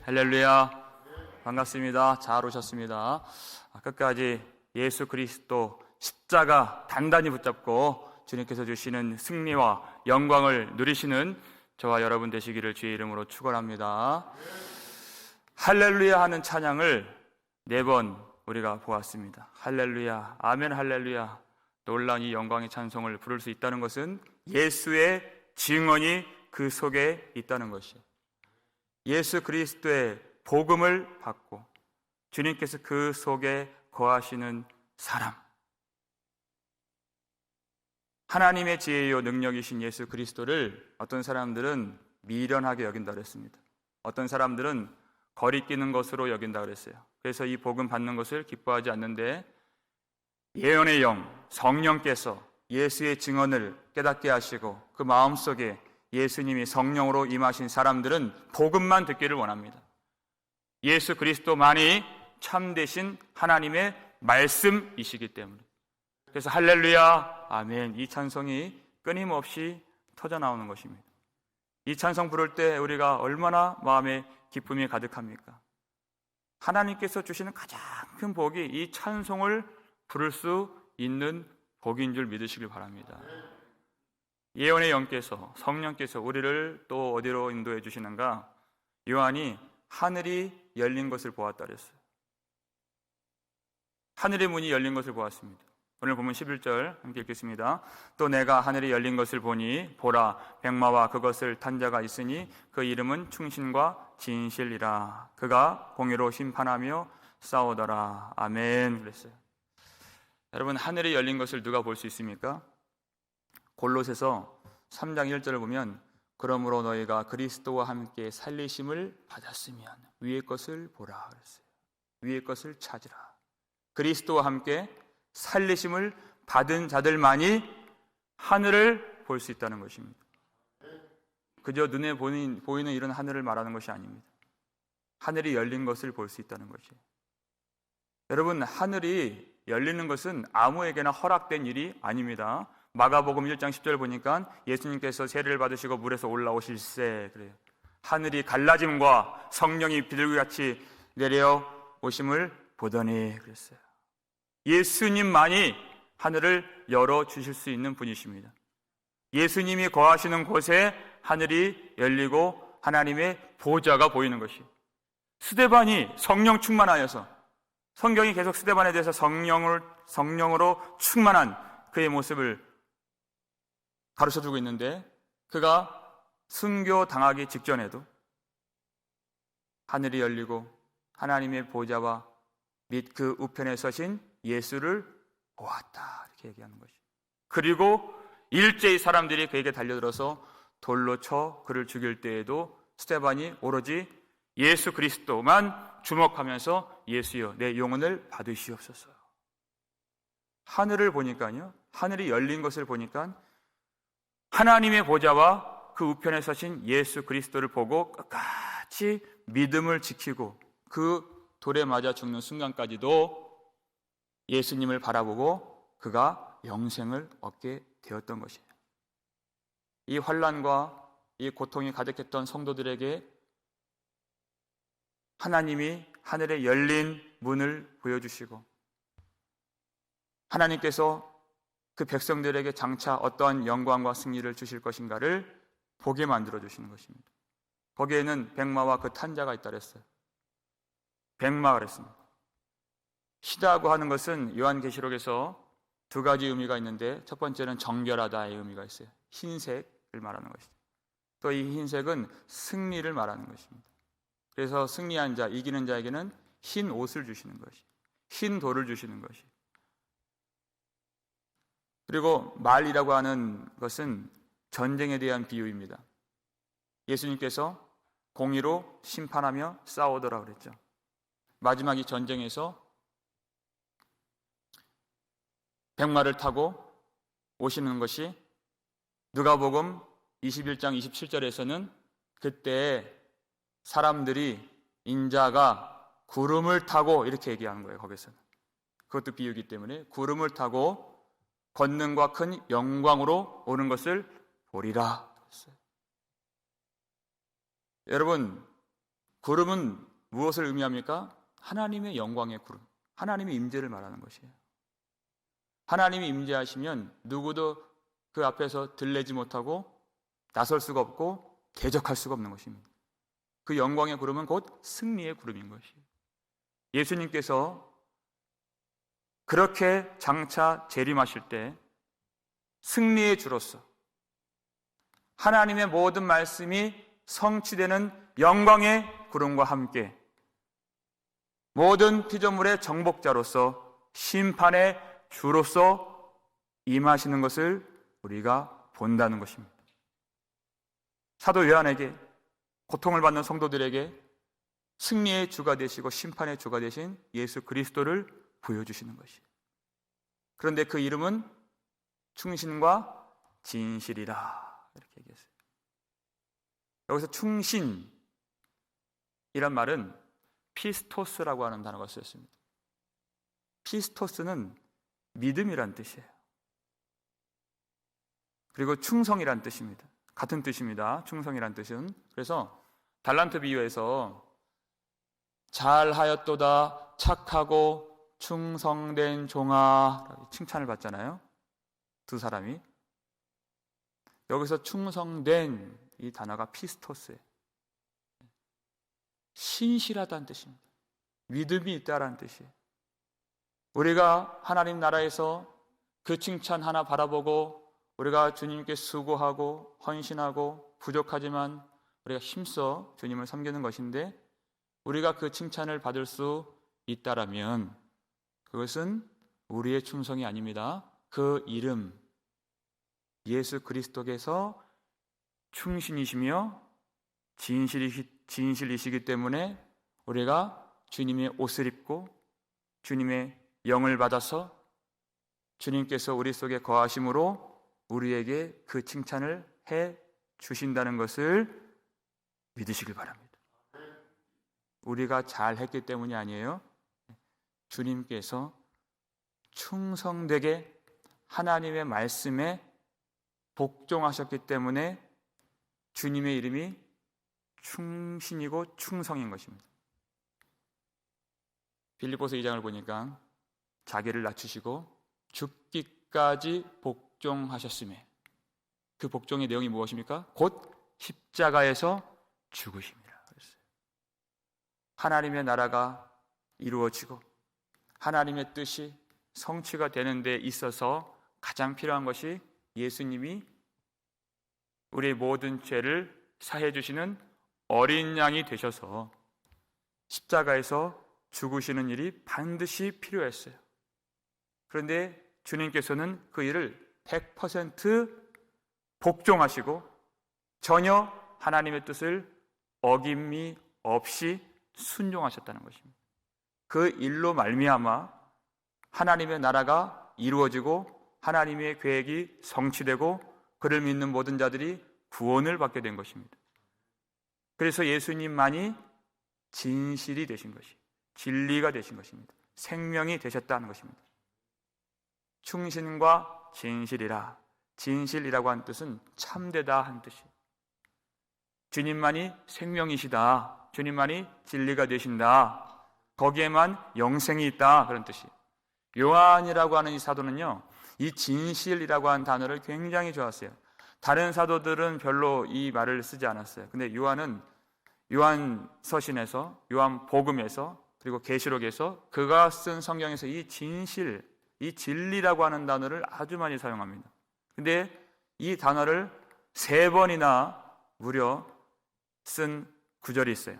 할렐루야. 반갑습니다. 잘 오셨습니다. 끝까지 예수 그리스도 십자가 단단히 붙잡고 주님께서 주시는 승리와 영광을 누리시는 저와 여러분 되시기를 주의 이름으로 축원합니다. 할렐루야 하는 찬양을 4번 우리가 보았습니다. 할렐루야, 아멘 할렐루야. 놀라운 이 영광의 찬송을 부를 수 있다는 것은 예수의 증언이 그 속에 있다는 것이에요. 예수 그리스도의 복음을 받고 주님께서 그 속에 거하시는 사람, 하나님의 지혜요 능력이신 예수 그리스도를 어떤 사람들은 미련하게 여긴다 그랬습니다. 어떤 사람들은 거리끼는 것으로 여긴다 그랬어요. 그래서 이 복음 받는 것을 기뻐하지 않는데, 예언의 영 성령께서 예수의 증언을 깨닫게 하시고 그 마음속에 예수님이 성령으로 임하신 사람들은 복음만 듣기를 원합니다. 예수 그리스도만이 참되신 하나님의 말씀이시기 때문에. 그래서 할렐루야, 아멘, 이 찬송이 끊임없이 터져 나오는 것입니다. 이 찬송 부를 때 우리가 얼마나 마음에 기쁨이 가득합니까? 하나님께서 주시는 가장 큰 복이 이 찬송을 부를 수 있는 복인 줄 믿으시길 바랍니다. 예언의 영께서, 성령께서 우리를 또 어디로 인도해 주시는가? 요한이 하늘이 열린 것을 보았다 그랬어요. 하늘의 문이 열린 것을 보았습니다. 오늘 보면 11절 함께 읽겠습니다. 또 내가 하늘이 열린 것을 보니 보라, 백마와 그것을 탄 자가 있으니 그 이름은 충신과 진실이라. 그가 공의로 심판하며 싸우더라. 아멘. 그랬어요. 여러분, 하늘이 열린 것을 누가 볼 수 있습니까? 골로새서 3장 1절을 보면, 그러므로 너희가 그리스도와 함께 살리심을 받았으면 위의 것을 보라 그랬어요. 위의 것을 찾으라. 그리스도와 함께 살리심을 받은 자들만이 하늘을 볼 수 있다는 것입니다. 그저 눈에 보이는 이런 하늘을 말하는 것이 아닙니다. 하늘이 열린 것을 볼 수 있다는 것이에요. 여러분, 하늘이 열리는 것은 아무에게나 허락된 일이 아닙니다. 마가복음 1장 10절 보니까 예수님께서 세례를 받으시고 물에서 올라오실세 그래요. 하늘이 갈라짐과 성령이 비둘기같이 내려오심을 보더니 그랬어요. 예수님만이 하늘을 열어주실 수 있는 분이십니다. 예수님이 거하시는 곳에 하늘이 열리고 하나님의 보좌가 보이는 것이에요. 스데반이 성령 충만하여서, 성경이 계속 스데반에 대해서 성령으로 충만한 그의 모습을 가르쳐주고 있는데, 그가 순교 당하기 직전에도 하늘이 열리고 하나님의 보좌와 및 그 우편에 서신 예수를 보았다 이렇게 얘기하는 것이죠. 그리고 일제히 사람들이 그에게 달려들어서 돌로 쳐 그를 죽일 때에도 스데반이 오로지 예수 그리스도만 주목하면서 예수여 내 영혼을 받으시옵소서. 하늘을 보니까요, 하늘이 열린 것을 보니까 하나님의 보좌와 그 우편에 서신 예수 그리스도를 보고 끝까지 믿음을 지키고 그 돌에 맞아 죽는 순간까지도 예수님을 바라보고 그가 영생을 얻게 되었던 것이에요. 이 환난과 이 고통이 가득했던 성도들에게 하나님이 하늘에 열린 문을 보여주시고 하나님께서 그 백성들에게 장차 어떠한 영광과 승리를 주실 것인가를 보게 만들어 주시는 것입니다. 거기에는 백마와 그 탄자가 있다 그랬어요. 백마 그랬습니다. 희다고 하는 것은 요한계시록에서 2가지 의미가 있는데, 첫 번째는 정결하다의 의미가 있어요. 흰색을 말하는 것이죠. 또 이 흰색은 승리를 말하는 것입니다. 그래서 승리한 자, 이기는 자에게는 흰 옷을 주시는 것이, 흰 돌을 주시는 것이. 그리고 말이라고 하는 것은 전쟁에 대한 비유입니다. 예수님께서 공의로 심판하며 싸우더라 그랬죠. 마지막 이 전쟁에서 백마를 타고 오시는 것이 누가복음 21장 27절에서는 그때 사람들이 인자가 구름을 타고 이렇게 얘기하는 거예요. 거기서는 그것도 비유이기 때문에 구름을 타고 권능과 큰 영광으로 오는 것을 보리라. 여러분, 구름은 무엇을 의미합니까? 하나님의 영광의 구름, 하나님의 임재를 말하는 것이에요. 하나님이 임재하시면 누구도 그 앞에서 들레지 못하고 나설 수가 없고 대적할 수가 없는 것입니다. 그 영광의 구름은 곧 승리의 구름인 것이에요. 예수님께서 그렇게 장차 재림하실 때 승리의 주로서 하나님의 모든 말씀이 성취되는 영광의 구름과 함께 모든 피조물의 정복자로서 심판의 주로서 임하시는 것을 우리가 본다는 것입니다. 사도 요한에게, 고통을 받는 성도들에게 승리의 주가 되시고 심판의 주가 되신 예수 그리스도를 보여주시는 것이에요. 그런데 그 이름은 충신과 진실이라 이렇게 얘기했어요. 여기서 충신이란 말은 피스토스라고 하는 단어가 쓰였습니다. 피스토스는 믿음이란 뜻이에요. 그리고 충성이란 뜻입니다. 같은 뜻입니다. 충성이란 뜻은. 그래서 달란트 비유에서 잘하였도다 착하고 충성된 종아 칭찬을 받잖아요. 두 사람이. 여기서 충성된 이 단어가 피스토스예요. 신실하다는 뜻입니다. 믿음이 있다라는 뜻이에요. 우리가 하나님 나라에서 그 칭찬 하나 바라보고 우리가 주님께 수고하고 헌신하고 부족하지만 우리가 힘써 주님을 섬기는 것인데 우리가 그 칭찬을 받을 수 있다라면 그것은 우리의 충성이 아닙니다. 그 이름 예수 그리스도께서 충신이시며 진실이시기 때문에 우리가 주님의 옷을 입고 주님의 영을 받아서 주님께서 우리 속에 거하심으로 우리에게 그 칭찬을 해 주신다는 것을 믿으시길 바랍니다. 우리가 잘했기 때문이 아니에요. 주님께서 충성되게 하나님의 말씀에 복종하셨기 때문에 주님의 이름이 충신이고 충성인 것입니다. 빌립보서 2장을 보니까 자기를 낮추시고 죽기까지 복종하셨음에 그 복종의 내용이 무엇입니까? 곧 십자가에서 죽으심이라 그랬어요. 하나님의 나라가 이루어지고 하나님의 뜻이 성취가 되는 데 있어서 가장 필요한 것이 예수님이 우리의 모든 죄를 사해 주시는 어린 양이 되셔서 십자가에서 죽으시는 일이 반드시 필요했어요. 그런데 주님께서는 그 일을 100% 복종하시고 전혀 하나님의 뜻을 어김이 없이 순종하셨다는 것입니다. 그 일로 말미암아 하나님의 나라가 이루어지고 하나님의 계획이 성취되고 그를 믿는 모든 자들이 구원을 받게 된 것입니다. 그래서 예수님만이 진실이 되신 것이, 진리가 되신 것입니다. 생명이 되셨다는 것입니다. 충신과 진실이라. 진실이라고 하는 뜻은 참되다 하는 뜻이에요. 주님만이 생명이시다. 주님만이 진리가 되신다. 거기에만 영생이 있다. 그런 뜻이에요. 요한이라고 하는 이 사도는요, 이 진실이라고 하는 단어를 굉장히 좋아했어요. 다른 사도들은 별로 이 말을 쓰지 않았어요. 근데 요한은 요한 서신에서, 요한 복음에서, 그리고 계시록에서 그가 쓴 성경에서 이 진실, 이 진리라고 하는 단어를 아주 많이 사용합니다. 근데 이 단어를 3번이나 무려 쓴 구절이 있어요.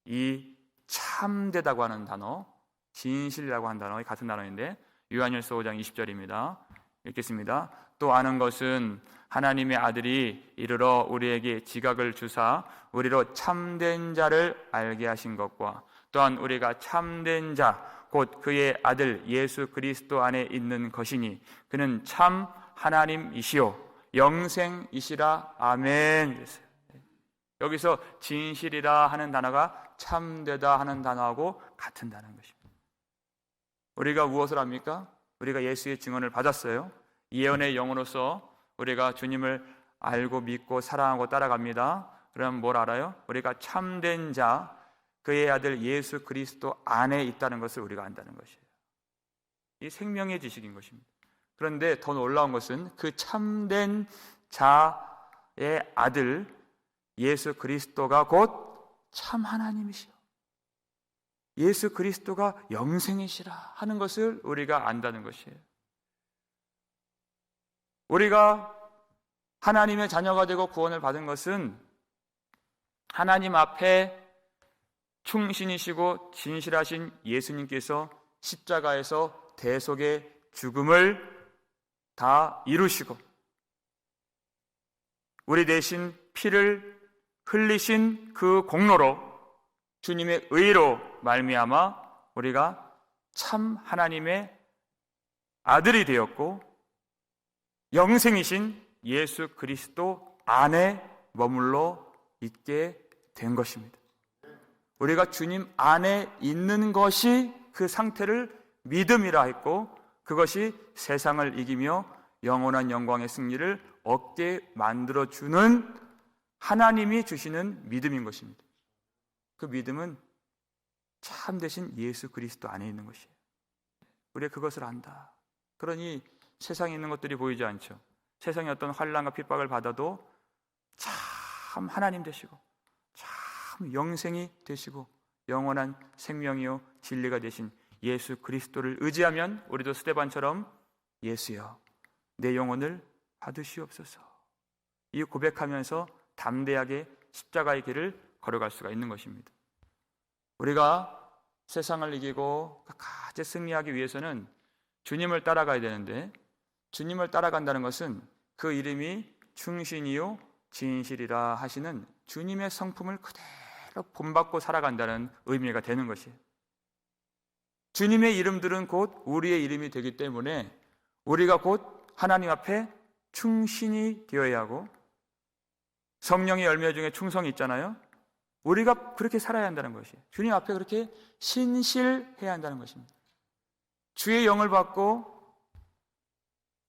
이 참되다고 하는 단어, 진실이라고 하는 단어가 같은 단어인데 요한일서 5장 20절입니다. 읽겠습니다. 또 아는 것은 하나님의 아들이 이르러 우리에게 지각을 주사 우리로 참된 자를 알게 하신 것과 또한 우리가 참된 자 곧 그의 아들 예수 그리스도 안에 있는 것이니 그는 참 하나님이시요 영생이시라. 아멘. 여기서 진실이라 하는 단어가 참되다 하는 단어하고 같은 단어인 것입니다. 우리가 무엇을 합니까? 우리가 예수의 증언을 받았어요. 예언의 영으로서 우리가 주님을 알고 믿고 사랑하고 따라갑니다. 그럼 뭘 알아요? 우리가 참된 자, 그의 아들 예수 그리스도 안에 있다는 것을 우리가 안다는 것이에요. 이 생명의 지식인 것입니다. 그런데 더 놀라운 것은 그 참된 자의 아들 예수 그리스도가 곧 참 하나님이시여, 예수 그리스도가 영생이시라 하는 것을 우리가 안다는 것이에요. 우리가 하나님의 자녀가 되고 구원을 받은 것은 하나님 앞에 충신이시고 진실하신 예수님께서 십자가에서 대속의 죽음을 다 이루시고 우리 대신 피를 흘리신 그 공로로 주님의 의로 말미암아 우리가 참 하나님의 아들이 되었고 영생이신 예수 그리스도 안에 머물러 있게 된 것입니다. 우리가 주님 안에 있는 것이 그 상태를 믿음이라 했고 그것이 세상을 이기며 영원한 영광의 승리를 얻게 만들어주는 하나님이 주시는 믿음인 것입니다. 그 믿음은 참되신 예수 그리스도 안에 있는 것이에요. 우리가 그것을 안다. 그러니 세상에 있는 것들이 보이지 않죠. 세상에 어떤 환난과 핍박을 받아도 참 하나님 되시고 참 영생이 되시고 영원한 생명이요 진리가 되신 예수 그리스도를 의지하면 우리도 스데반처럼 예수여 내 영혼을 받으시옵소서 이 고백하면서 담대하게 십자가의 길을 걸어갈 수가 있는 것입니다. 우리가 세상을 이기고 끝까지 승리하기 위해서는 주님을 따라가야 되는데 주님을 따라간다는 것은 그 이름이 충신이요 진실이라 하시는 주님의 성품을 그대로 본받고 살아간다는 의미가 되는 것이에요. 주님의 이름들은 곧 우리의 이름이 되기 때문에 우리가 곧 하나님 앞에 충신이 되어야 하고 성령의 열매 중에 충성이 있잖아요. 우리가 그렇게 살아야 한다는 것이에요. 주님 앞에 그렇게 신실해야 한다는 것입니다. 주의 영을 받고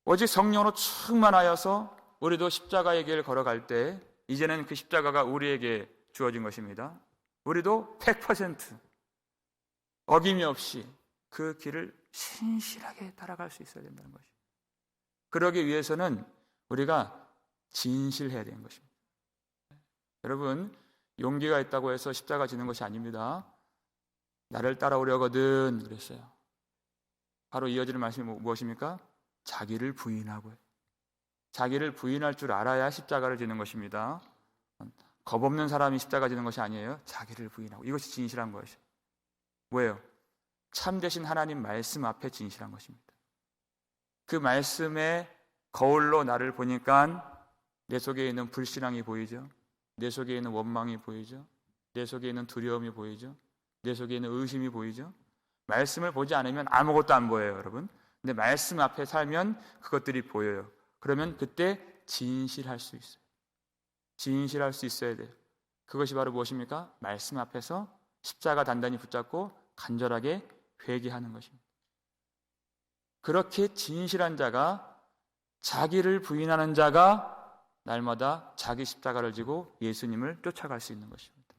오직 성령으로 충만하여서 우리도 십자가의 길을 걸어갈 때 이제는 그 십자가가 우리에게 주어진 것입니다. 우리도 100% 어김이 없이 그 길을 신실하게 따라갈 수 있어야 된다는 것이에요. 그러기 위해서는 우리가 진실해야 되는 것입니다. 여러분, 용기가 있다고 해서 십자가 지는 것이 아닙니다. 나를 따라오려거든 그랬어요. 바로 이어지는 말씀이 무엇입니까? 자기를 부인하고요. 자기를 부인할 줄 알아야 십자가를 지는 것입니다. 겁 없는 사람이 십자가 지는 것이 아니에요. 자기를 부인하고. 이것이 진실한 것이에요. 뭐예요? 참되신 하나님 말씀 앞에 진실한 것입니다. 그 말씀의 거울로 나를 보니까 내 속에 있는 불신앙이 보이죠. 내 속에 있는 원망이 보이죠. 내 속에 있는 두려움이 보이죠. 내 속에 있는 의심이 보이죠. 말씀을 보지 않으면 아무것도 안 보여요, 여러분. 근데 말씀 앞에 살면 그것들이 보여요. 그러면 그때 진실할 수 있어요. 진실할 수 있어야 돼요. 그것이 바로 무엇입니까? 말씀 앞에서 십자가 단단히 붙잡고 간절하게 회개하는 것입니다. 그렇게 진실한 자가, 자기를 부인하는 자가 날마다 자기 십자가를 지고 예수님을 쫓아갈 수 있는 것입니다.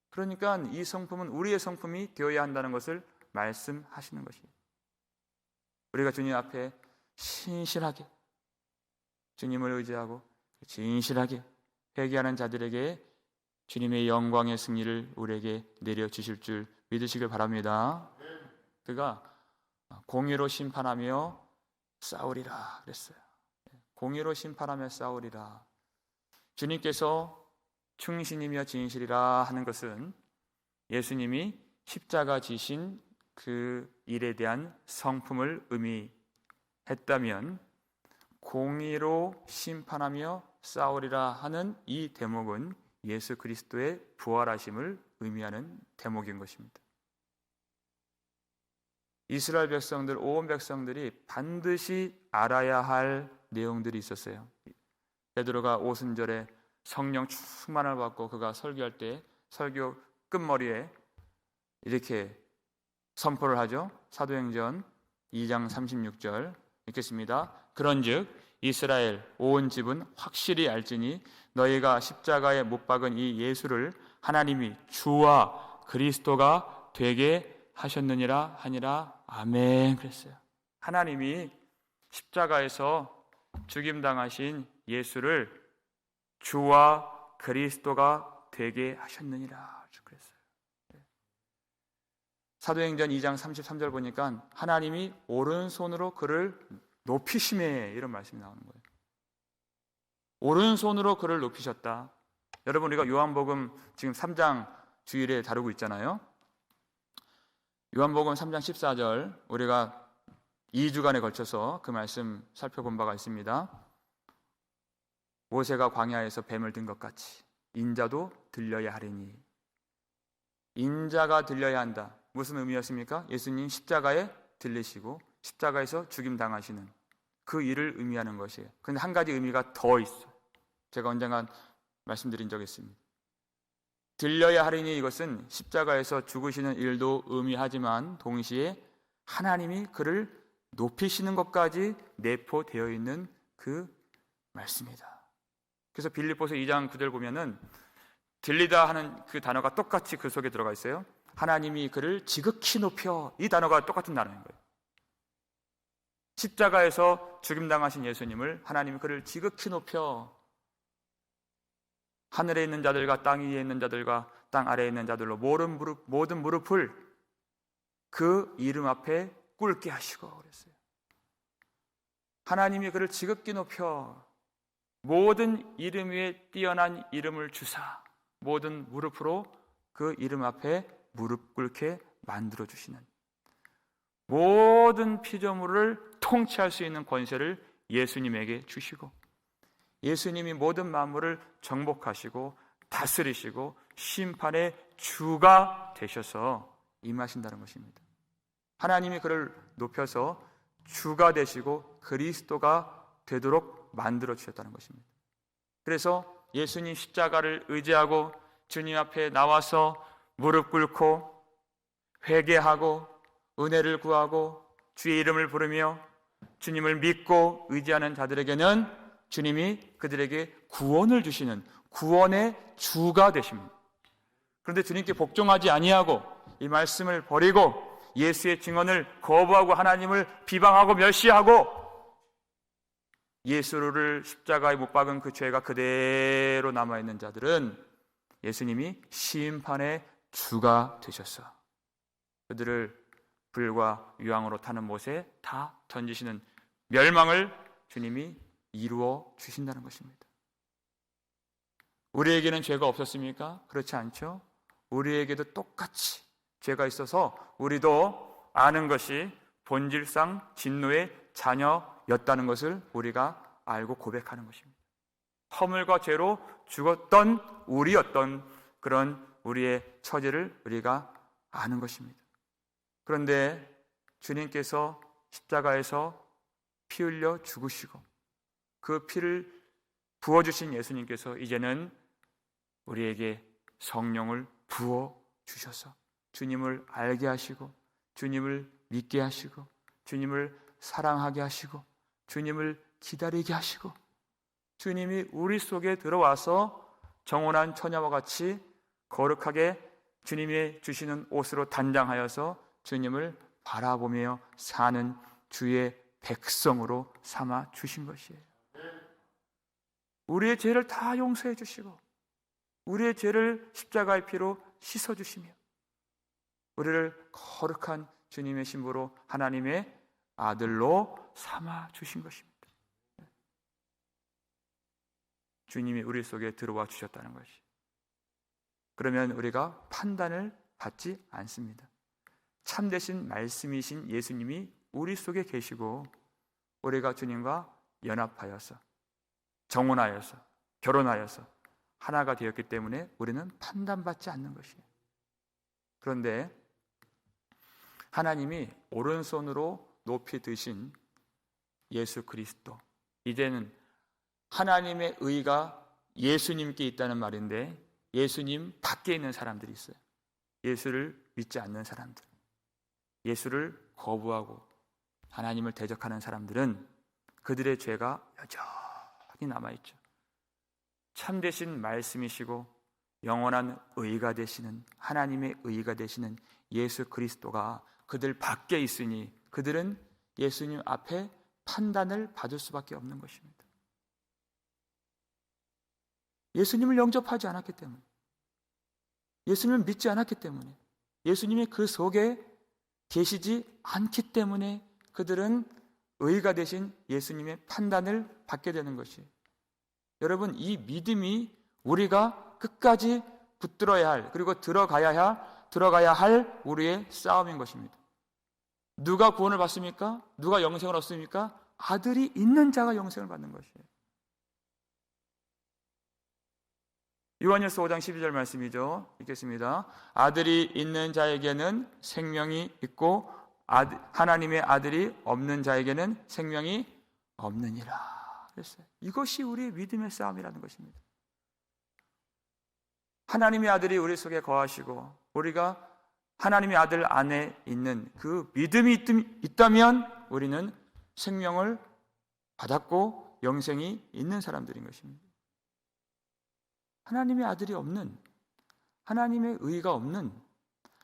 그러니까 이 성품은 우리의 성품이 되어야 한다는 것을 말씀하시는 것이에요. 우리가 주님 앞에 신실하게 주님을 의지하고 진실하게 회개하는 자들에게 주님의 영광의 승리를 우리에게 내려주실 줄 믿으시길 바랍니다. 그가 공의로 심판하며 싸우리라 그랬어요. 공의로 심판하며 싸우리라. 주님께서 충신이며 진실이라 하는 것은 예수님이 십자가 지신 그 일에 대한 성품을 의미했다면 공의로 심판하며 싸우리라 하는 이 대목은 예수 그리스도의 부활하심을 의미하는 대목인 것입니다. 이스라엘 백성들, 온 백성들이 반드시 알아야 할 내용들이 있었어요. 베드로가 오순절에 성령 충만을 받고 그가 설교할 때 설교 끝머리에 이렇게 선포를 하죠. 사도행전 2장 36절 읽겠습니다. 그런즉 이스라엘 온 집은 확실히 알지니 너희가 십자가에 못 박은 이 예수를 하나님이 주와 그리스도가 되게 하셨느니라 하니라. 아멘. 그랬어요. 하나님이 십자가에서 죽임당하신 예수를 주와 그리스도가 되게 하셨느니라 그랬어요. 사도행전 2장 33절 보니까 하나님이 오른손으로 그를 높이심에, 이런 말씀이 나오는 거예요. 오른손으로 그를 높이셨다. 여러분, 우리가 요한복음 지금 3장 주일에 다루고 있잖아요. 요한복음 3장 14절 우리가 2주간에 걸쳐서 그 말씀 살펴본 바가 있습니다. 모세가 광야에서 뱀을 든 것 같이 인자도 들려야 하리니. 인자가 들려야 한다. 무슨 의미였습니까? 예수님 십자가에 들리시고 십자가에서 죽임당하시는 그 일을 의미하는 것이에요. 그런데 한 가지 의미가 더 있어요. 제가 언젠가 말씀드린 적이 있습니다. 들려야 하리니, 이것은 십자가에서 죽으시는 일도 의미하지만 동시에 하나님이 그를 높이시는 것까지 내포되어 있는 그 말씀이다. 그래서 빌립보서 2장 9절 보면은 들리다 하는 그 단어가 똑같이 그 속에 들어가 있어요. 하나님이 그를 지극히 높여, 이 단어가 똑같은 단어인 거예요. 십자가에서 죽임당하신 예수님을 하나님이 그를 지극히 높여 하늘에 있는 자들과 땅 위에 있는 자들과 땅 아래에 있는 자들로 모든 무릎을 그 이름 앞에 꿇게 하시고 그랬어요. 하나님이 그를 지극히 높여 모든 이름 위에 뛰어난 이름을 주사 모든 무릎으로 그 이름 앞에 무릎 꿇게 만들어주시는, 모든 피조물을 통치할 수 있는 권세를 예수님에게 주시고 예수님이 모든 만물을 정복하시고 다스리시고 심판의 주가 되셔서 임하신다는 것입니다. 하나님이 그를 높여서 주가 되시고 그리스도가 되도록 만들어 주셨다는 것입니다. 그래서 예수님 십자가를 의지하고 주님 앞에 나와서 무릎 꿇고 회개하고 은혜를 구하고 주의 이름을 부르며 주님을 믿고 의지하는 자들에게는 주님이 그들에게 구원을 주시는 구원의 주가 되십니다. 그런데 주님께 복종하지 아니하고 이 말씀을 버리고 예수의 증언을 거부하고 하나님을 비방하고 멸시하고 예수를 십자가에 못 박은 그 죄가 그대로 남아있는 자들은 예수님이 심판의 주가 되셨어 그들을 불과 유황으로 타는 못에 다 던지시는 멸망을 주님이 이루어 주신다는 것입니다. 우리에게는 죄가 없었습니까? 그렇지 않죠? 우리에게도 똑같이 죄가 있어서 우리도 아는 것이 본질상 진노의 자녀였다는 것을 우리가 알고 고백하는 것입니다. 허물과 죄로 죽었던 우리였던 그런 우리의 처지를 우리가 아는 것입니다. 그런데 주님께서 십자가에서 피 흘려 죽으시고 그 피를 부어주신 예수님께서 이제는 우리에게 성령을 부어주셔서 주님을 알게 하시고 주님을 믿게 하시고 주님을 사랑하게 하시고 주님을 기다리게 하시고 주님이 우리 속에 들어와서 정혼한 처녀와 같이 거룩하게 주님이 주시는 옷으로 단장하여서 주님을 바라보며 사는 주의 백성으로 삼아 주신 것이에요. 우리의 죄를 다 용서해 주시고 우리의 죄를 십자가의 피로 씻어 주시며 우리를 거룩한 주님의 신부로 하나님의 아들로 삼아 주신 것입니다. 주님이 우리 속에 들어와 주셨다는 것이. 그러면 우리가 판단을 받지 않습니다. 참되신 말씀이신 예수님이 우리 속에 계시고 우리가 주님과 연합하여서 정혼하여서 결혼하여서 하나가 되었기 때문에 우리는 판단받지 않는 것이에요. 그런데 하나님이 오른손으로 높이 드신 예수 그리스도, 이제는 하나님의 의가 예수님께 있다는 말인데 예수님 밖에 있는 사람들이 있어요. 예수를 믿지 않는 사람들, 예수를 거부하고 하나님을 대적하는 사람들은 그들의 죄가 여전히 남아있죠. 참되신 말씀이시고 영원한 의가 되시는 하나님의 의가 되시는 예수 그리스도가 그들 밖에 있으니 그들은 예수님 앞에 판단을 받을 수밖에 없는 것입니다. 예수님을 영접하지 않았기 때문에, 예수님을 믿지 않았기 때문에, 예수님이 그 속에 계시지 않기 때문에 그들은 의가 되신 예수님의 판단을 받게 되는 것이에요. 여러분, 이 믿음이 우리가 끝까지 붙들어야 할, 그리고 들어가야 할 우리의 싸움인 것입니다. 누가 구원을 받습니까? 누가 영생을 얻습니까? 아들이 있는 자가 영생을 받는 것이에요. 요한일서 5장 12절 말씀이죠. 읽겠습니다. 아들이 있는 자에게는 생명이 있고 하나님의 아들이 없는 자에게는 생명이 없느니라 그랬어요. 이것이 우리의 믿음의 싸움이라는 것입니다. 하나님의 아들이 우리 속에 거하시고 우리가 하나님의 아들 안에 있는 그 믿음이 있다면 우리는 생명을 받았고 영생이 있는 사람들인 것입니다. 하나님의 아들이 없는, 하나님의 의가 없는,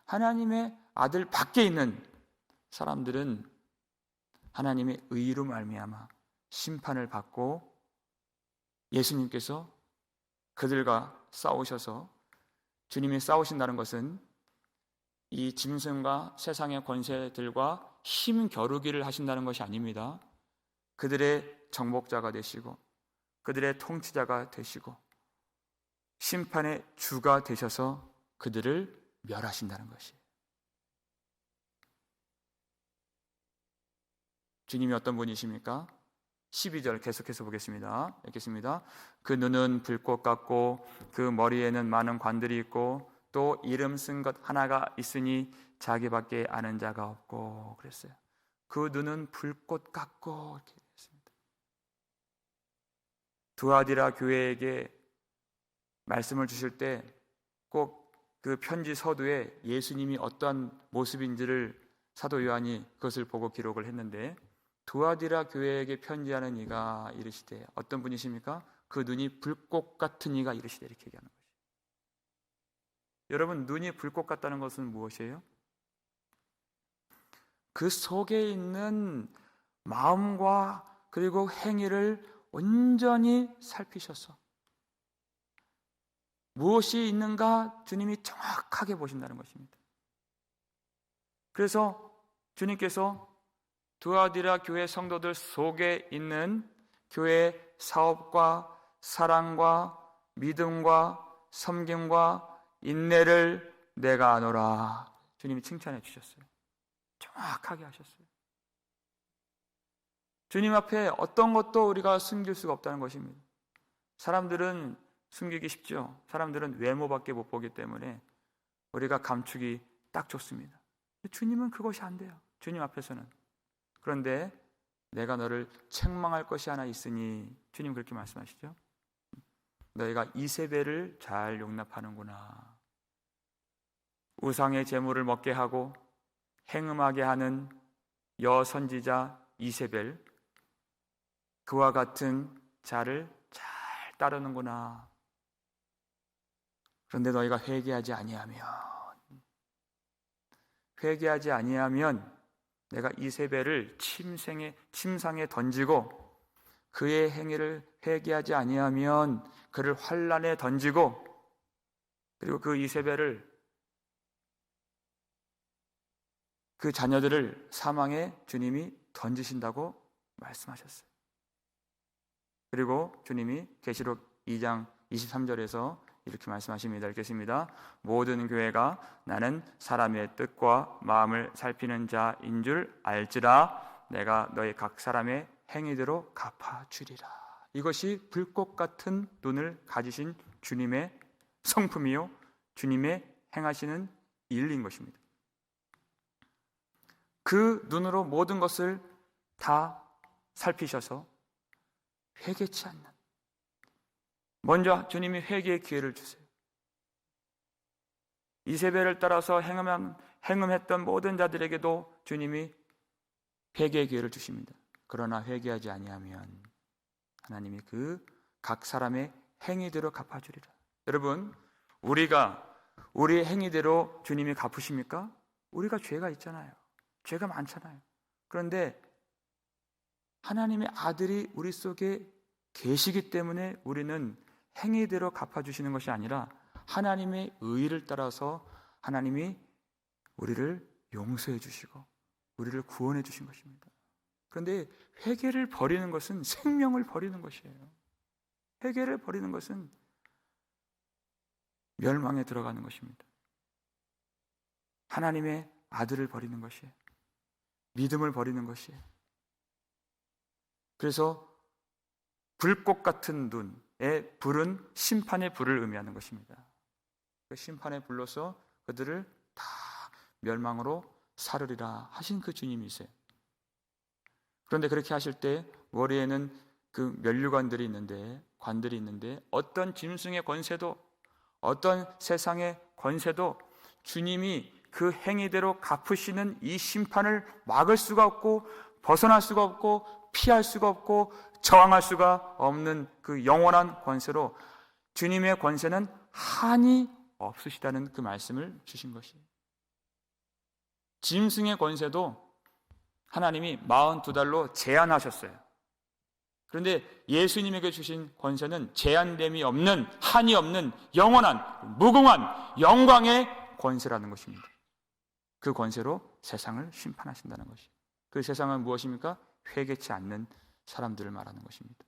하나님의 아들 밖에 있는 사람들은 하나님의 의로 말미암아 심판을 받고 예수님께서 그들과 싸우셔서, 주님이 싸우신다는 것은 이 짐승과 세상의 권세들과 힘 겨루기를 하신다는 것이 아닙니다. 그들의 정복자가 되시고 그들의 통치자가 되시고 심판의 주가 되셔서 그들을 멸하신다는 것이에요. 주님이 어떤 분이십니까? 12절 계속해서 보겠습니다. 읽겠습니다. 그 눈은 불꽃 같고 그 머리에는 많은 관들이 있고 또 이름 쓴 것 하나가 있으니 자기밖에 아는 자가 없고 그랬어요. 그 눈은 불꽃 같고 이렇게 했습니다. 두아디라 교회에게 말씀을 주실 때 꼭 그 편지 서두에 예수님이 어떠한 모습인지를 사도 요한이 그것을 보고 기록을 했는데, 두아디라 교회에게 편지하는 이가 이르시되, 어떤 분이십니까? 그 눈이 불꽃 같은 이가 이르시되, 이렇게 얘기하는 것이에요. 여러분, 눈이 불꽃 같다는 것은 무엇이에요? 그 속에 있는 마음과 그리고 행위를 온전히 살피셔서 무엇이 있는가 주님이 정확하게 보신다는 것입니다. 그래서 주님께서 두아디라 교회 성도들 속에 있는 교회 사업과 사랑과 믿음과 섬김과 인내를 내가 아노라. 주님이 칭찬해 주셨어요. 정확하게 하셨어요. 주님 앞에 어떤 것도 우리가 숨길 수가 없다는 것입니다. 사람들은 숨기기 쉽죠. 사람들은 외모밖에 못 보기 때문에 우리가 감추기 딱 좋습니다. 주님은 그것이 안 돼요. 주님 앞에서는. 그런데 내가 너를 책망할 것이 하나 있으니, 주님 그렇게 말씀하시죠. 너희가 이세벨을 잘 용납하는구나. 우상의 제물을 먹게 하고 행음하게 하는 여선지자 이세벨, 그와 같은 자를 잘 따르는구나. 그런데 너희가 회개하지 아니하면 내가 이세벨을 침상에 던지고, 그의 행위를 회개하지 아니하면 그를 환란에 던지고, 그리고 그 이세벨을, 그 자녀들을 사망에 주님이 던지신다고 말씀하셨어요. 그리고 주님이 계시록 2장 23절에서 이렇게 말씀하십니다. 읽겠습니다. 모든 교회가 나는 사람의 뜻과 마음을 살피는 자인 줄 알지라. 내가 너희 각 사람의 행위대로 갚아주리라. 이것이 불꽃 같은 눈을 가지신 주님의 성품이요, 주님의 행하시는 일인 것입니다. 그 눈으로 모든 것을 다 살피셔서 회개치 않는, 먼저 주님이 회개의 기회를 주세요. 이세벨을 따라서 행음했던 모든 자들에게도 주님이 회개의 기회를 주십니다. 그러나 회개하지 아니하면 하나님이 그 각 사람의 행위대로 갚아주리라. 여러분, 우리 행위대로 주님이 갚으십니까? 우리가 죄가 있잖아요. 죄가 많잖아요. 그런데 하나님의 아들이 우리 속에 계시기 때문에 우리는 행위대로 갚아주시는 것이 아니라 하나님의 의를 따라서 하나님이 우리를 용서해 주시고 우리를 구원해 주신 것입니다. 그런데 회개를 버리는 것은 생명을 버리는 것이에요. 회개를 버리는 것은 멸망에 들어가는 것입니다. 하나님의 아들을 버리는 것이에요. 믿음을 버리는 것이에요. 그래서 불꽃 같은 눈의 불은 심판의 불을 의미하는 것입니다. 그 심판의 불로서 그들을 다 멸망으로 사르리라 하신 그 주님이세요. 그런데 그렇게 하실 때 머리에는 그 면류관들이 있는데, 관들이 있는데, 어떤 짐승의 권세도, 어떤 세상의 권세도 주님이 그 행위대로 갚으시는 이 심판을 막을 수가 없고, 벗어날 수가 없고, 피할 수가 없고, 저항할 수가 없는 그 영원한 권세로 주님의 권세는 한이 없으시다는 그 말씀을 주신 것이에요. 짐승의 권세도 하나님이 42달로 제한하셨어요. 그런데 예수님에게 주신 권세는 제한됨이 없는, 한이 없는 영원한, 무궁한 영광의 권세라는 것입니다. 그 권세로 세상을 심판하신다는 것이에요. 그 세상은 무엇입니까? 회개치 않는 사람들을 말하는 것입니다.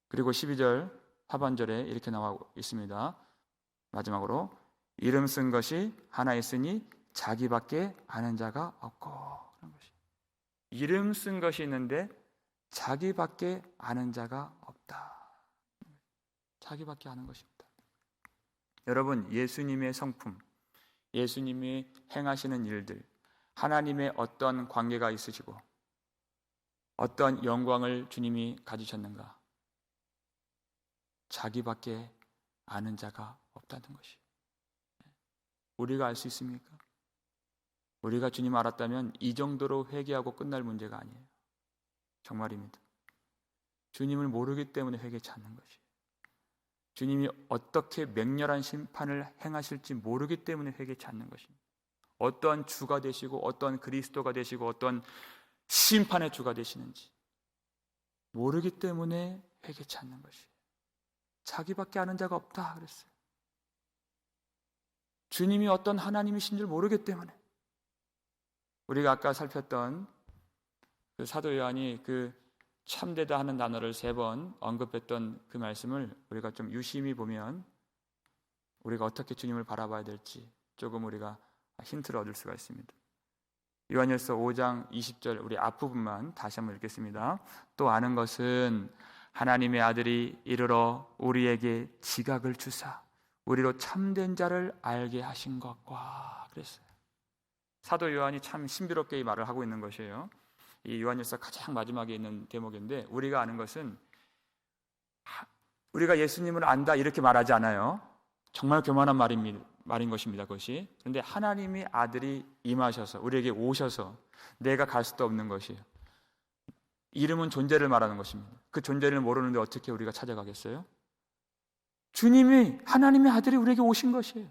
그리고 12절 하반절에 이렇게 나와 있습니다. 마지막으로 이름 쓴 것이 하나 있으니 자기밖에 아는 자가 없고, 그런 것이. 이름 쓴 것이 있는데 자기밖에 아는 자가 없다. 자기밖에 아는 것입니다. 여러분, 예수님의 성품, 예수님이 행하시는 일들, 하나님의 어떤 관계가 있으시고 어떤 영광을 주님이 가지셨는가? 자기밖에 아는 자가 없다는 것이. 우리가 알 수 있습니까? 우리가 주님 알았다면 이 정도로 회개하고 끝날 문제가 아니에요. 정말입니다. 주님을 모르기 때문에 회개치 않는 것이에요. 주님이 어떻게 맹렬한 심판을 행하실지 모르기 때문에 회개치 않는 것입니다. 어떤 주가 되시고 어떤 그리스도가 되시고 어떤 심판의 주가 되시는지 모르기 때문에 회개치 않는 것이에요. 자기밖에 아는 자가 없다 그랬어요. 주님이 어떤 하나님이신 줄 모르기 때문에. 우리가 아까 살폈던 그 사도 요한이 그 참되다 하는 단어를 3번 언급했던 그 말씀을 우리가 좀 유심히 보면 우리가 어떻게 주님을 바라봐야 될지 조금 우리가 힌트를 얻을 수가 있습니다. 요한일서 5장 20절 우리 앞부분만 다시 한번 읽겠습니다. 또 아는 것은 하나님의 아들이 이르러 우리에게 지각을 주사 우리로 참된 자를 알게 하신 것과 그랬어요. 사도 요한이 참 신비롭게 이 말을 하고 있는 것이에요. 이 요한일서 가장 마지막에 있는 대목인데 우리가 아는 것은 우리가 예수님을 안다 이렇게 말하지 않아요. 정말 교만한 말인 것입니다. 그것이. 그런데 하나님의 아들이 임하셔서 우리에게 오셔서 내가 갈 수도 없는 것이에요. 이름은 존재를 말하는 것입니다. 그 존재를 모르는데 어떻게 우리가 찾아가겠어요? 주님이 하나님의 아들이 우리에게 오신 것이에요.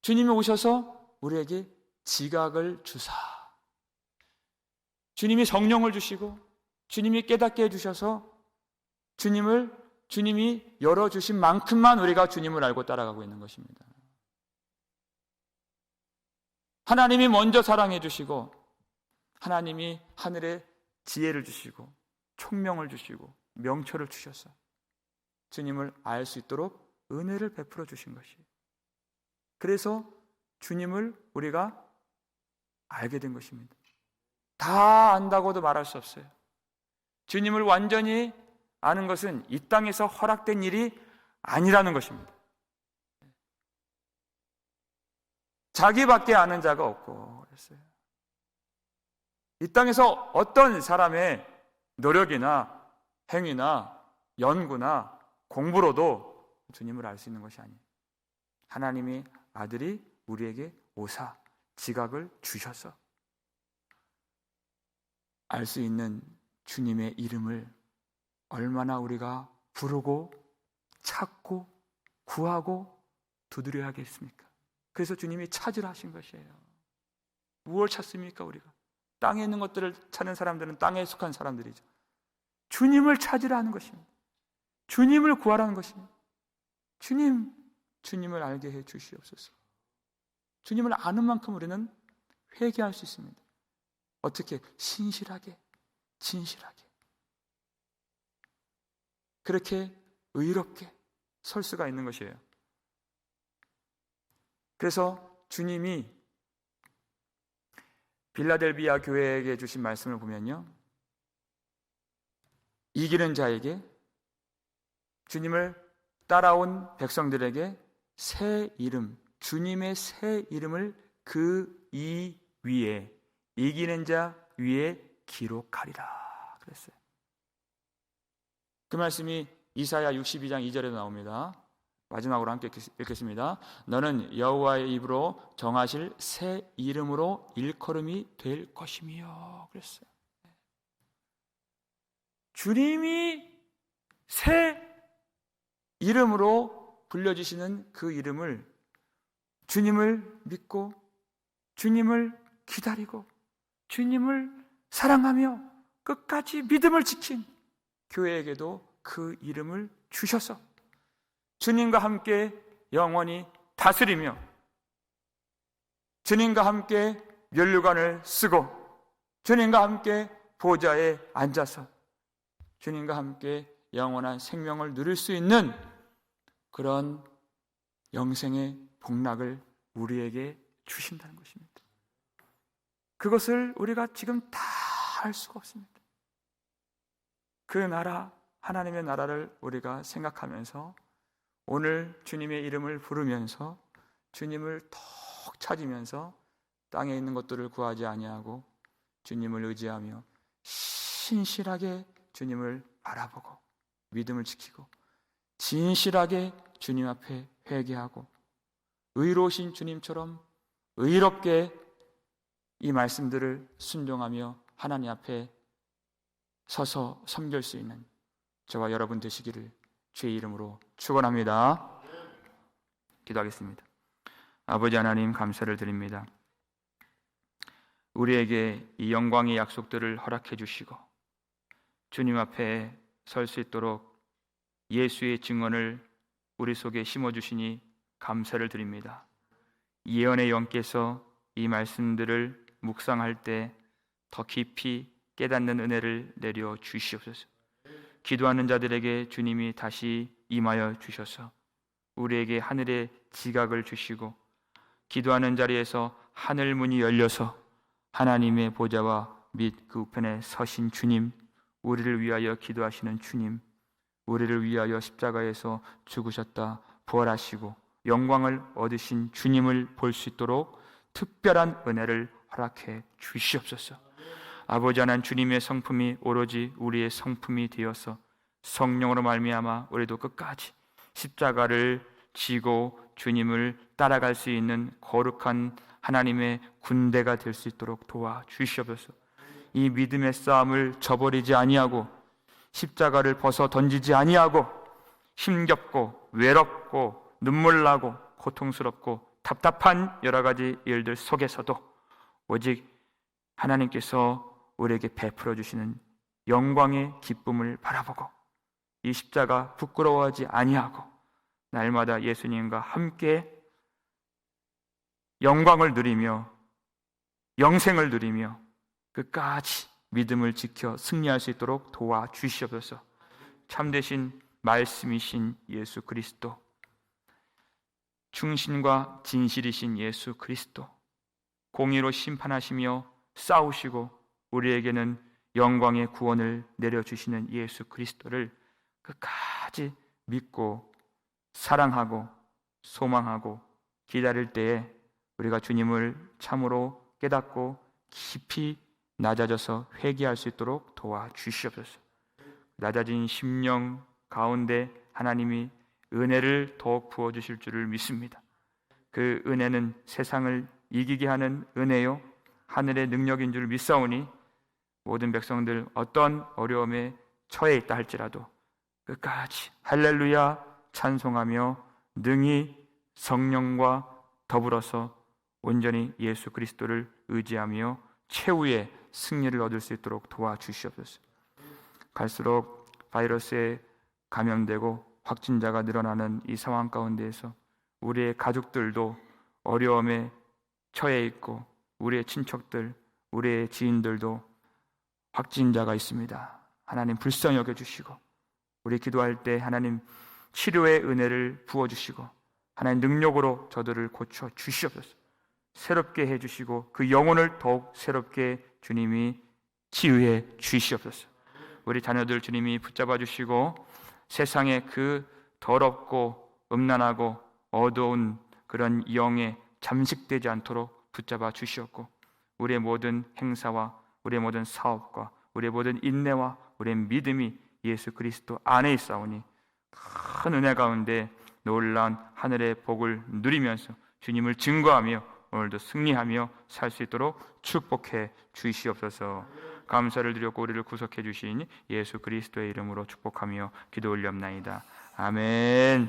주님이 오셔서 우리에게 지각을 주사 주님이 성령을 주시고 주님이 깨닫게 해주셔서 주님이 열어주신 만큼만 우리가 주님을 알고 따라가고 있는 것입니다. 하나님이 먼저 사랑해 주시고 하나님이 하늘에 지혜를 주시고 총명을 주시고 명철을 주셔서 주님을 알 수 있도록 은혜를 베풀어 주신 것이에요. 그래서 주님을 우리가 알게 된 것입니다. 다 안다고도 말할 수 없어요. 주님을 완전히 아는 것은 이 땅에서 허락된 일이 아니라는 것입니다. 자기밖에 아는 자가 없고 그랬어요. 이 땅에서 어떤 사람의 노력이나 행위나 연구나 공부로도 주님을 알 수 있는 것이 아니에요. 하나님의 아들이 우리에게 오사 지각을 주셔서 알 수 있는 주님의 이름을 얼마나 우리가 부르고 찾고 구하고 두드려야겠습니까? 그래서 주님이 찾으라 하신 것이에요. 무엇을 찾습니까? 우리가 땅에 있는 것들을 찾는 사람들은 땅에 속한 사람들이죠. 주님을 찾으라 하는 것입니다. 주님을 구하라는 것입니다. 주님을 알게 해 주시옵소서. 주님을 아는 만큼 우리는 회개할 수 있습니다. 어떻게? 신실하게, 진실하게, 그렇게 의롭게 설 수가 있는 것이에요. 그래서 주님이 빌라델비아 교회에게 주신 말씀을 보면요, 이기는 자에게, 주님을 따라온 백성들에게 새 이름, 주님의 새 이름을 그 이 위에, 이기는 자 위에 기록하리라 그랬어요. 그 말씀이 이사야 62장 2절에 나옵니다. 마지막으로 함께 읽겠습니다. 너는 여호와의 입으로 정하실 새 이름으로 일컬음이 될 것이며 그랬어요. 주님이 새 이름으로 불려주시는 그 이름을, 주님을 믿고 주님을 기다리고 주님을 사랑하며 끝까지 믿음을 지킨 교회에게도 그 이름을 주셔서 주님과 함께 영원히 다스리며 주님과 함께 면류관을 쓰고 주님과 함께 보좌에 앉아서 주님과 함께 영원한 생명을 누릴 수 있는 그런 영생의 복락을 우리에게 주신다는 것입니다. 그것을 우리가 지금 다 알 수가 없습니다. 그 나라, 하나님의 나라를 우리가 생각하면서 오늘 주님의 이름을 부르면서 주님을 턱 찾으면서 땅에 있는 것들을 구하지 아니하고 주님을 의지하며 신실하게 주님을 바라보고 믿음을 지키고 진실하게 주님 앞에 회개하고 의로우신 주님처럼 의롭게 이 말씀들을 순종하며 하나님 앞에 서서 섬길 수 있는 저와 여러분 되시기를 주의 이름으로 축원합니다. 기도하겠습니다. 아버지 하나님, 감사를 드립니다. 우리에게 이 영광의 약속들을 허락해 주시고 주님 앞에 설 수 있도록 예수의 증언을 우리 속에 심어주시니 감사를 드립니다. 예언의 영께서 이 말씀들을 묵상할 때 더 깊이 깨닫는 은혜를 내려 주시옵소서. 기도하는 자들에게 주님이 다시 임하여 주셔서 우리에게 하늘의 지각을 주시고 기도하는 자리에서 하늘 문이 열려서 하나님의 보좌와 및 그 우편에 서신 주님, 우리를 위하여 기도하시는 주님, 우리를 위하여 십자가에서 죽으셨다 부활하시고 영광을 얻으신 주님을 볼 수 있도록 특별한 은혜를 허락해 주시옵소서. 아버지 하나님, 주님의 성품이 오로지 우리의 성품이 되어서 성령으로 말미암아 우리도 끝까지 십자가를 지고 주님을 따라갈 수 있는 거룩한 하나님의 군대가 될 수 있도록 도와주시옵소서. 이 믿음의 싸움을 저버리지 아니하고 십자가를 벗어 던지지 아니하고 힘겹고 외롭고 눈물나고 고통스럽고 답답한 여러 가지 일들 속에서도 오직 하나님께서 우리에게 베풀어 주시는 영광의 기쁨을 바라보고 이 십자가 부끄러워하지 아니하고 날마다 예수님과 함께 영광을 누리며 영생을 누리며 끝까지 믿음을 지켜 승리할 수 있도록 도와주시옵소서. 참되신 말씀이신 예수 그리스도, 충신과 진실이신 예수 그리스도, 공의로 심판하시며 싸우시고 우리에게는 영광의 구원을 내려주시는 예수 그리스도를 끝까지 믿고 사랑하고 소망하고 기다릴 때에 우리가 주님을 참으로 깨닫고 깊이 낮아져서 회개할 수 있도록 도와주시옵소서. 낮아진 심령 가운데 하나님이 은혜를 더욱 부어주실 줄을 믿습니다. 그 은혜는 세상을 이기게 하는 은혜요 하늘의 능력인 줄 믿사오니 모든 백성들 어떤 어려움에 처해 있다 할지라도 끝까지 할렐루야 찬송하며 능히 성령과 더불어서 온전히 예수 그리스도를 의지하며 최후의 승리를 얻을 수 있도록 도와주시옵소서. 갈수록 바이러스에 감염되고 확진자가 늘어나는 이 상황 가운데에서 우리의 가족들도 어려움에 처해 있고 우리의 친척들, 우리의 지인들도 확진자가 있습니다. 하나님 불쌍히 여겨주시고 우리 기도할 때 하나님 치료의 은혜를 부어주시고 하나님 능력으로 저들을 고쳐주시옵소서. 새롭게 해주시고 그 영혼을 더욱 새롭게 주님이 치유해 주시옵소서. 우리 자녀들 주님이 붙잡아 주시고 세상의 그 더럽고 음란하고 어두운 그런 영에 잠식되지 않도록 붙잡아 주시옵고 우리의 모든 행사와 우리의 모든 사업과 우리의 모든 인내와 우리의 믿음이 예수 그리스도 안에 있사오니 큰 은혜 가운데 놀라운 하늘의 복을 누리면서 주님을 증거하며 오늘도 승리하며 살 수 있도록 축복해 주시옵소서. 감사를 드렸고 우리를 구속해 주신 예수 그리스도의 이름으로 축복하며 기도 올리옵나이다. 아멘.